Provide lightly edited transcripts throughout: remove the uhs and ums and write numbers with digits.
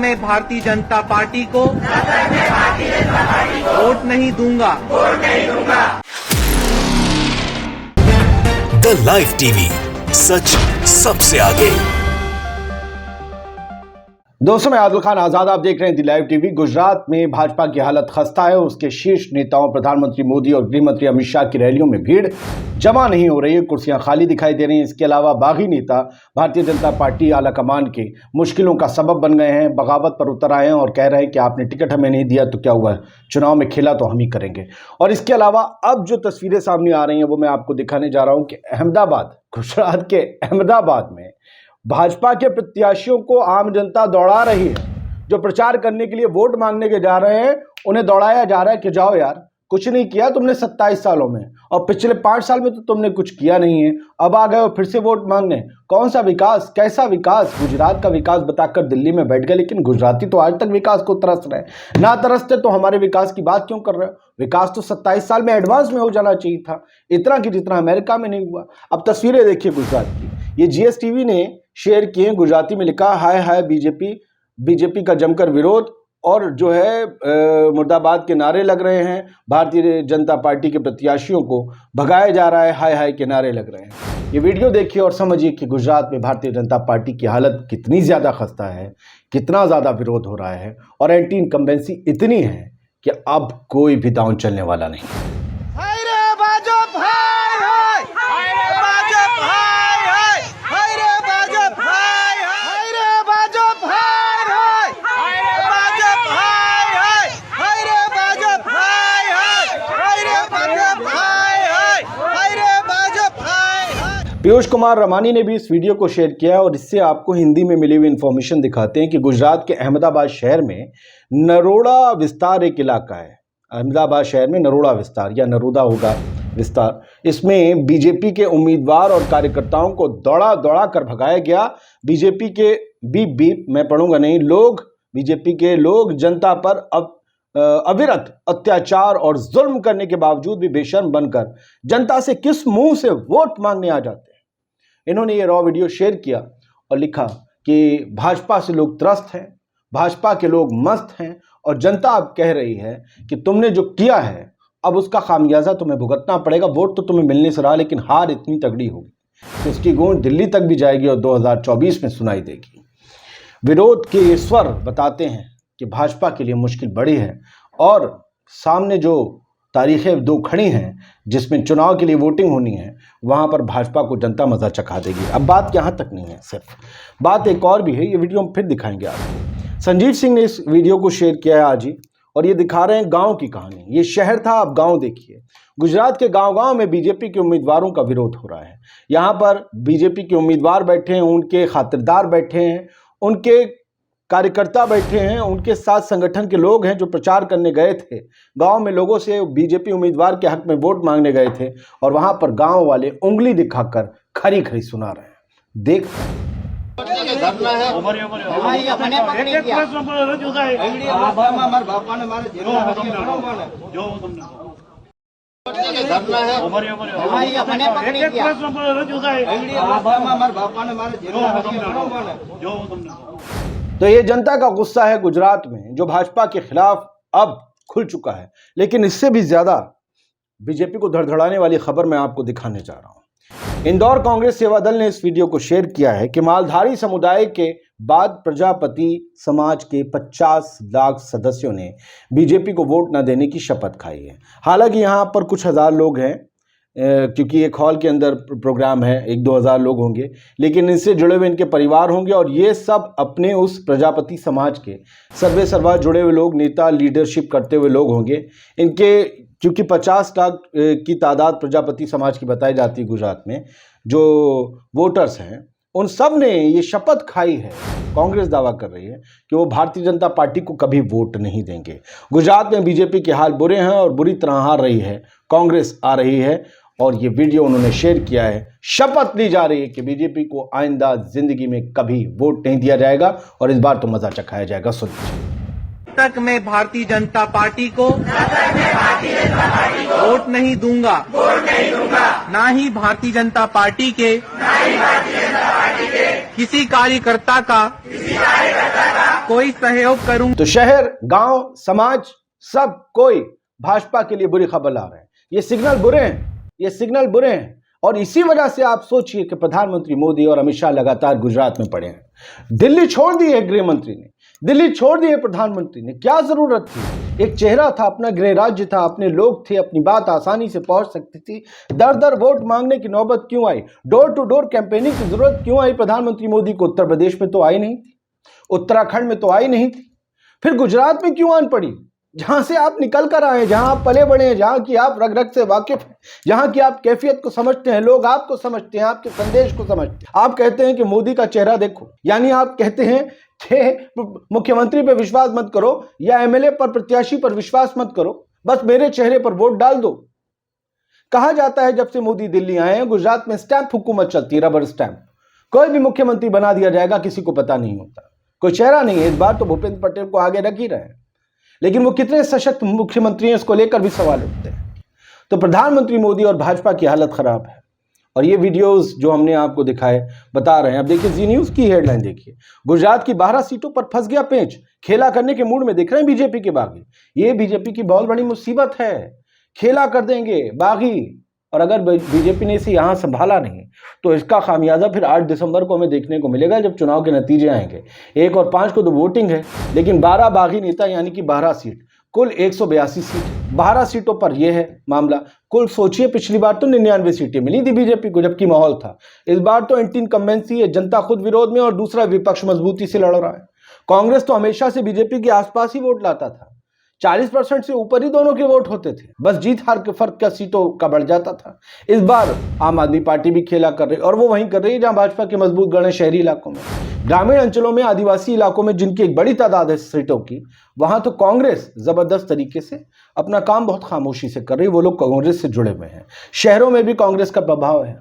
मैं भारतीय जनता पार्टी को वोट नहीं दूंगा। द लाइव टीवी, सच सबसे आगे। दोस्तों, मैं आदिल खान आजाद, आप देख रहे हैं दी लाइव टीवी। गुजरात में भाजपा की हालत खस्ता है। उसके शीर्ष नेताओं प्रधानमंत्री मोदी और गृह मंत्री अमित शाह की रैलियों में भीड़ जमा नहीं हो रही है, कुर्सियां खाली दिखाई दे रही हैं। इसके अलावा बागी नेता भारतीय जनता पार्टी आलाकमान के मुश्किलों का सबब बन गए हैं, बगावत पर उतर आए हैं और कह रहे हैं कि आपने टिकट हमें नहीं दिया तो क्या हुआ, चुनाव में खेला तो हम ही करेंगे। और इसके अलावा अब जो तस्वीरें सामने आ रही हैं वो मैं आपको दिखाने जा रहा हूँ कि अहमदाबाद, गुजरात के अहमदाबाद में भाजपा के प्रत्याशियों को आम जनता दौड़ा रही है। जो प्रचार करने के लिए वोट मांगने के जा रहे हैं उन्हें दौड़ाया जा रहा है कि जाओ यार, कुछ नहीं किया तुमने 27 सालों में, और पिछले 5 साल में तो तुमने कुछ किया नहीं है, अब आ गए हो फिर से वोट मांगने। कौन सा विकास, कैसा विकास? गुजरात का विकास बताकर दिल्ली में बैठ गए, लेकिन गुजराती तो आज तक विकास को तरस रहे हैं। ना तरसते तो हमारे विकास की बात क्यों कर रहे हो? विकास तो 27 साल में एडवांस में हो जाना चाहिए था, इतना कि जितना अमेरिका में नहीं हुआ। अब तस्वीरें देखिए गुजरात की, ये GSTV ने शेयर किए। गुजराती में लिखा, हाय हाय बीजेपी का जमकर विरोध, और जो है मुर्दाबाद के नारे लग रहे हैं। भारतीय जनता पार्टी के प्रत्याशियों को भगाया जा रहा है, हाय हाय के नारे लग रहे हैं। ये वीडियो देखिए और समझिए कि गुजरात में भारतीय जनता पार्टी की हालत कितनी ज़्यादा खस्ता है, कितना ज़्यादा विरोध हो रहा है, और एंटी इनकम्बेंसी इतनी है कि अब कोई भी दांव चलने वाला नहीं। पीयूष कुमार रमानी ने भी इस वीडियो को शेयर किया है और इससे आपको हिंदी में मिली हुई इन्फॉर्मेशन दिखाते हैं कि गुजरात के अहमदाबाद शहर में नरोड़ा विस्तार एक इलाका है। अहमदाबाद शहर में नरोड़ा विस्तार या नरोदा होगा विस्तार, इसमें बीजेपी के उम्मीदवार और कार्यकर्ताओं को दौड़ा कर भगाया गया। बीजेपी के बीप मैं पढ़ूंगा नहीं, बीजेपी के लोग जनता पर अविरत अत्याचार और जुल्म करने के बावजूद भी बेशर्म बनकर जनता से किस मुंह से वोट मांगने आ जाते हैं। इन्होंने ये रॉ वीडियो शेयर किया और लिखा कि भाजपा से लोग त्रस्त हैं, भाजपा के लोग मस्त हैं, और जनता अब कह रही है कि तुमने जो किया है अब उसका खामियाजा तुम्हें भुगतना पड़ेगा। वोट तो तुम्हें मिलने से रहा, लेकिन हार इतनी तगड़ी होगी कि उसकी गूंज दिल्ली तक भी जाएगी और 2024 में सुनाई देगी। विरोध के ये स्वर बताते हैं कि भाजपा के लिए मुश्किल बड़ी है, और सामने जो तारीखें 2 खड़ी हैं जिसमें चुनाव के लिए वोटिंग होनी है, वहां पर भाजपा को जनता मजा चखा देगी। अब बात यहाँ तक नहीं है, सिर्फ बात एक और भी है, ये वीडियो हम फिर दिखाएंगे आपको। संजीव सिंह ने इस वीडियो को शेयर किया है आज ही, और ये दिखा रहे हैं गांव की कहानी। ये शहर था, अब गांव देखिए। गुजरात के गांव में बीजेपी के उम्मीदवारों का विरोध हो रहा है। यहाँ पर बीजेपी के उम्मीदवार बैठे हैं, उनके खातिरदार बैठे हैं, उनके कार्यकर्ता बैठे हैं, उनके साथ संगठन के लोग हैं जो प्रचार करने गए थे गांव में, लोगों से बीजेपी उम्मीदवार के हक में वोट मांगने गए थे, और वहां पर गांव वाले उंगली दिखाकर खरी खरी सुना रहे हैं। देख तो ये जनता का गुस्सा है गुजरात में, जो भाजपा के खिलाफ अब खुल चुका है। लेकिन इससे भी ज्यादा बीजेपी को धड़धड़ाने वाली खबर मैं आपको दिखाने जा रहा हूं। इंदौर कांग्रेस सेवा दल ने इस वीडियो को शेयर किया है कि मालधारी समुदाय के बाद प्रजापति समाज के 50 लाख सदस्यों ने बीजेपी को वोट न देने की शपथ खाई है। हालांकि यहां पर कुछ हजार लोग हैं, क्योंकि एक हॉल के अंदर प्रोग्राम है, 1-2 हज़ार लोग होंगे, लेकिन इनसे जुड़े हुए इनके परिवार होंगे, और ये सब अपने उस प्रजापति समाज के सर्वे सर्वा जुड़े हुए लोग, नेता, लीडरशिप करते हुए लोग होंगे। इनके क्योंकि 50 लाख की तादाद प्रजापति समाज की बताई जाती है गुजरात में, जो वोटर्स हैं उन सब ने ये शपथ खाई है। कांग्रेस दावा कर रही है कि वो भारतीय जनता पार्टी को कभी वोट नहीं देंगे। गुजरात में बीजेपी के हाल बुरे हैं और बुरी तरह हार रही है, कांग्रेस आ रही है, और ये वीडियो उन्होंने शेयर किया है। शपथ ली जा रही है कि बीजेपी को आइंदा जिंदगी में कभी वोट नहीं दिया जाएगा, और इस बार तो मजा चखाया जाएगा। सुनिए। तक मैं भारतीय जनता पार्टी को वोट नहीं दूंगा, ना ही भारतीय जनता पार्टी के किसी कार्यकर्ता का कोई सहयोग करूं। तो शहर, गांव, समाज, सब कोई भाजपा के लिए बुरी खबर ला रहे हैं। ये सिग्नल बुरे हैं, ये सिग्नल बुरे हैं। और इसी वजह से आप सोचिए कि प्रधानमंत्री मोदी और अमित शाह लगातार गुजरात में पड़े हैं। दिल्ली छोड़ दी है गृह मंत्री ने, दिल्ली छोड़ दी है प्रधानमंत्री ने। क्या जरूरत थी? एक चेहरा था, अपना गृह राज्य था, अपने लोग थे, अपनी बात आसानी से पहुंच सकती थी। दर दर वोट मांगने की नौबत क्यों आई? डोर टू डोर कैंपेनिंग की जरूरत क्यों आई प्रधानमंत्री मोदी को? उत्तर प्रदेश में तो आई नहीं थी, उत्तराखंड में तो आई नहीं थी, फिर गुजरात में क्यों आन पड़ी? जहां से आप निकल कर आए, जहां आप पले बड़े हैं, जहां की आप रग रग से वाकिफ हैं, जहां की आप कैफियत को समझते हैं, लोग आपको समझते हैं, आपके संदेश को समझते हैं। आप कहते हैं कि मोदी का चेहरा देखो, यानी आप कहते हैं कि मुख्यमंत्री पर विश्वास मत करो या एमएलए पर, प्रत्याशी पर विश्वास मत करो, बस मेरे चेहरे पर वोट डाल दो। कहा जाता है जब से मोदी दिल्ली आए हैं, गुजरात में स्टैंप हुकूमत चलती है, रबर स्टैंप। कोई भी मुख्यमंत्री बना दिया जाएगा, किसी को पता नहीं होता, कोई चेहरा नहीं है। इस बार तो भूपेंद्र पटेल को आगे रख ही रहे हैं, लेकिन वो कितने सशक्त मुख्यमंत्री हैं इसको लेकर भी सवाल उठते हैं। तो प्रधानमंत्री मोदी और भाजपा की हालत खराब है। और ये वीडियोस जो हमने आपको दिखाए बता रहे हैं। अब देखिए जी न्यूज़ की हेडलाइन देखिए, गुजरात की 12 सीटों पर फंस गया पेंच, खेला करने के मूड में दिख रहे हैं बीजेपी के बागी। ये बीजेपी की बहुत बड़ी मुसीबत है, खेला कर देंगे बागी। और अगर बीजेपी ने इसे यहां संभाला नहीं तो इसका खामियाजा फिर 8 दिसंबर को हमें देखने को मिलेगा, जब चुनाव के नतीजे आएंगे। 1 और 5 को तो वोटिंग है, लेकिन 12 बागी नेता यानी कि 12 सीट, कुल 182 सीट, 12 सीटों पर यह है मामला। कुल सोचिए, पिछली बार तो 99 सीटें मिली थी बीजेपी को, जबकि माहौल था। इस बार तो एंटी इनकम्बेंसी है, जनता खुद विरोध में और दूसरा विपक्ष मजबूती से लड़ रहा है। कांग्रेस तो हमेशा से बीजेपी के आसपास ही वोट लाता था, 40% से ऊपर ही दोनों के वोट होते थे, बस जीत हार के फर्क का सीटों का बढ़ जाता था। इस बार आम आदमी पार्टी भी खेला कर रही है, और वो वहीं कर रही है जहां भाजपा के मजबूत गढ़ है शहरी इलाकों में। ग्रामीण अंचलों में, आदिवासी इलाकों में जिनकी एक बड़ी तादाद है सीटों की, वहां तो कांग्रेस जबरदस्त तरीके से अपना काम बहुत खामोशी से कर रही है। वो लोग कांग्रेस से जुड़े हुए हैं, शहरों में भी कांग्रेस का प्रभाव है।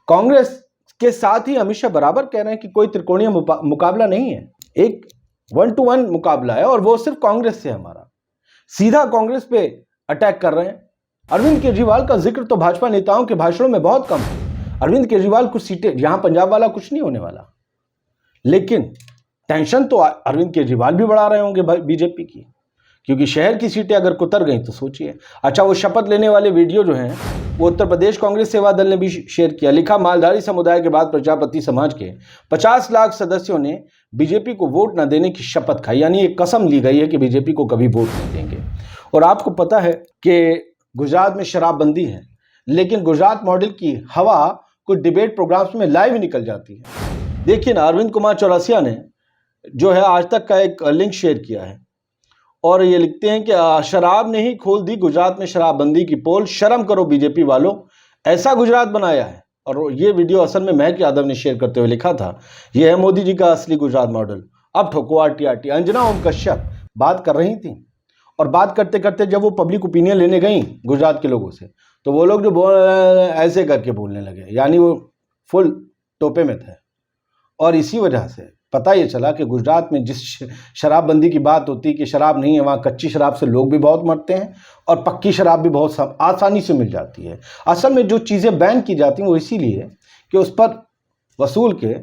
कांग्रेस के साथ ही अमित शाह बराबर कह रहे हैं कि कोई त्रिकोणीय मुकाबला नहीं है, एक 1-to-1 मुकाबला है, और वो सिर्फ कांग्रेस से हमारा। सीधा कांग्रेस पे अटैक कर रहे हैं। अरविंद केजरीवाल का जिक्र तो भाजपा नेताओं के भाषणों में बहुत कम है। अरविंद केजरीवाल कुछ सीटें, यहां पंजाब वाला कुछ नहीं होने वाला, लेकिन टेंशन तो अरविंद केजरीवाल भी बढ़ा रहे होंगे बीजेपी की, क्योंकि शहर की सीटें अगर कुतर गई तो सोचिए। अच्छा, वो शपथ लेने वाले वीडियो जो हैं वो उत्तर प्रदेश कांग्रेस सेवा दल ने भी शेयर किया। लिखा, मालधारी समुदाय के बाद प्रजापति समाज के 50 लाख सदस्यों ने बीजेपी को वोट न देने की शपथ खाई, यानी एक कसम ली गई है कि बीजेपी को कभी वोट नहीं देंगे। और आपको पता है कि गुजरात में शराबबंदी है, लेकिन गुजरात मॉडल की हवा कुछ डिबेट प्रोग्राम्स में लाइव निकल जाती है। देखिए ना, अरविंद कुमार चौरसिया ने जो है आज तक का एक लिंक शेयर किया है, और ये लिखते हैं कि शराब ने ही खोल दी गुजरात में शराबबंदी की पोल, शर्म करो बीजेपी वालों, ऐसा गुजरात बनाया है। और ये वीडियो असल में महक यादव ने शेयर करते हुए लिखा था, ये है मोदी जी का असली गुजरात मॉडल, अब ठोको आरटीआरटी। अंजना ओम कश्यप बात कर रही थी, और बात करते करते जब वो पब्लिक ओपिनियन लेने गई गुजरात के लोगों से, तो वो लोग जो ऐसे करके बोलने लगे, यानी वो फुल टोपे में थे। और इसी वजह से पता ये चला कि गुजरात में जिस शराबबंदी की बात होती है कि शराब नहीं है, वहाँ कच्ची शराब से लोग भी बहुत मरते हैं, और पक्की शराब भी बहुत आसानी से मिल जाती है। असल में जो चीज़ें बैन की जाती हैं वो इसीलिए कि उस पर वसूल के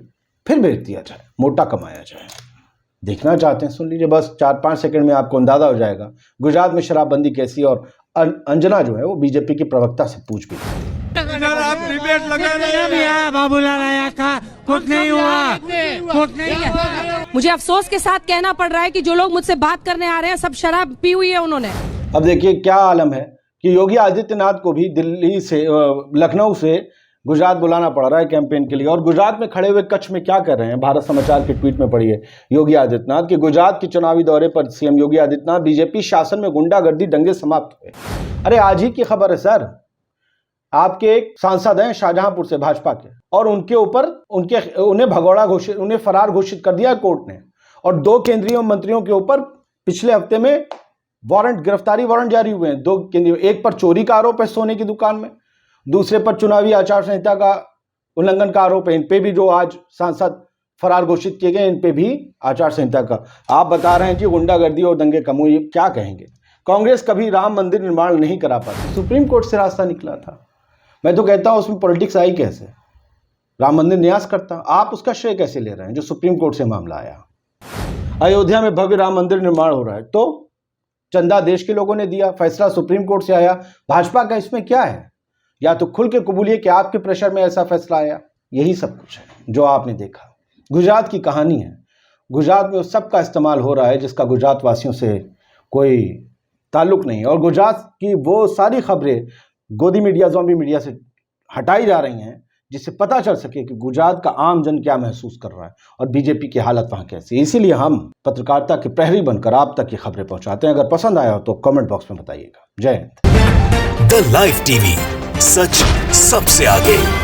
फिर बेच दिया जाए, मोटा कमाया जाए। देखना चाहते हैं, सुन लीजिए, बस 4-5 सेकंड में आपको अंदाजा हो जाएगा गुजरात में शराबबंदी कैसी। और अंजना जो है वो बीजेपी के प्रवक्ता से पूछ भी बाबूलाल आया था, कुछ नहीं हुआ, कुछ नहीं। मुझे अफसोस के साथ कहना पड़ रहा है कि जो लोग मुझसे बात करने आ रहे हैं सब शराब पी हुई है उन्होंने। अब देखिए क्या आलम है कि योगी आदित्यनाथ को भी दिल्ली से, लखनऊ से गुजरात बुलाना पड़ रहा है कैंपेन के लिए। और गुजरात में खड़े हुए कच्छ में क्या कर रहे हैं, भारत समाचार के ट्वीट में पढ़िए योगी आदित्यनाथ कि गुजरात के चुनावी दौरे पर सीएम योगी आदित्यनाथ, बीजेपी शासन में गुंडागर्दी दंगे समाप्त हुए। अरे आज ही की खबर है सर, आपके एक सांसद हैं शाहजहांपुर से भाजपा के, और उनके ऊपर उन्हें भगौड़ा घोषित, उन्हें फरार घोषित कर दिया कोर्ट ने। और 2 केंद्रीय मंत्रियों के ऊपर पिछले हफ्ते में गिरफ्तारी वारंट जारी हुए हैं। 2 केंद्रीय, एक पर चोरी का आरोप है सोने की दुकान में, दूसरे पर चुनावी आचार संहिता का उल्लंघन का आरोप है। इन पे भी जो आज सांसद फरार घोषित किए गए, इन पे भी आचार संहिता का। आप बता रहे हैं कि गुंडागर्दी और दंगे कम हुए, क्या कहेंगे? कांग्रेस कभी राम मंदिर निर्माण नहीं करा पाती, सुप्रीम कोर्ट से रास्ता निकला था। मैं तो कहता हूं उसमें पॉलिटिक्स आई कैसे? राम मंदिर न्यास करता, आप उसका श्रेय कैसे ले रहे हैं जो सुप्रीम कोर्ट से मामला आया? अयोध्या में भव्य राम मंदिर निर्माण हो रहा है, तो चंदा देश के लोगों ने दिया, फैसला सुप्रीम कोर्ट से आया, भाजपा का इसमें क्या है? या तो खुल के कबूलिए कि आपके प्रेशर में ऐसा फैसला आया। यही सब कुछ है जो आपने देखा। गुजरात की कहानी है। गुजरात में उस सब का इस्तेमाल हो रहा है जिसका गुजरात वासियों से कोई ताल्लुक नहीं, और गुजरात की वो सारी खबरें गोदी मीडिया, ज़ॉम्बी मीडिया से हटाई जा रही हैं जिससे पता चल सके कि गुजरात का आम जन क्या महसूस कर रहा है और बीजेपी की हालत वहाँ कैसी है। इसीलिए हम पत्रकारिता के प्रहरी बनकर आप तक ये खबरें पहुंचाते हैं। अगर पसंद आया हो तो कमेंट बॉक्स में बताइएगा। जय हिंद। द लाइव टीवी, सच सबसे आगे।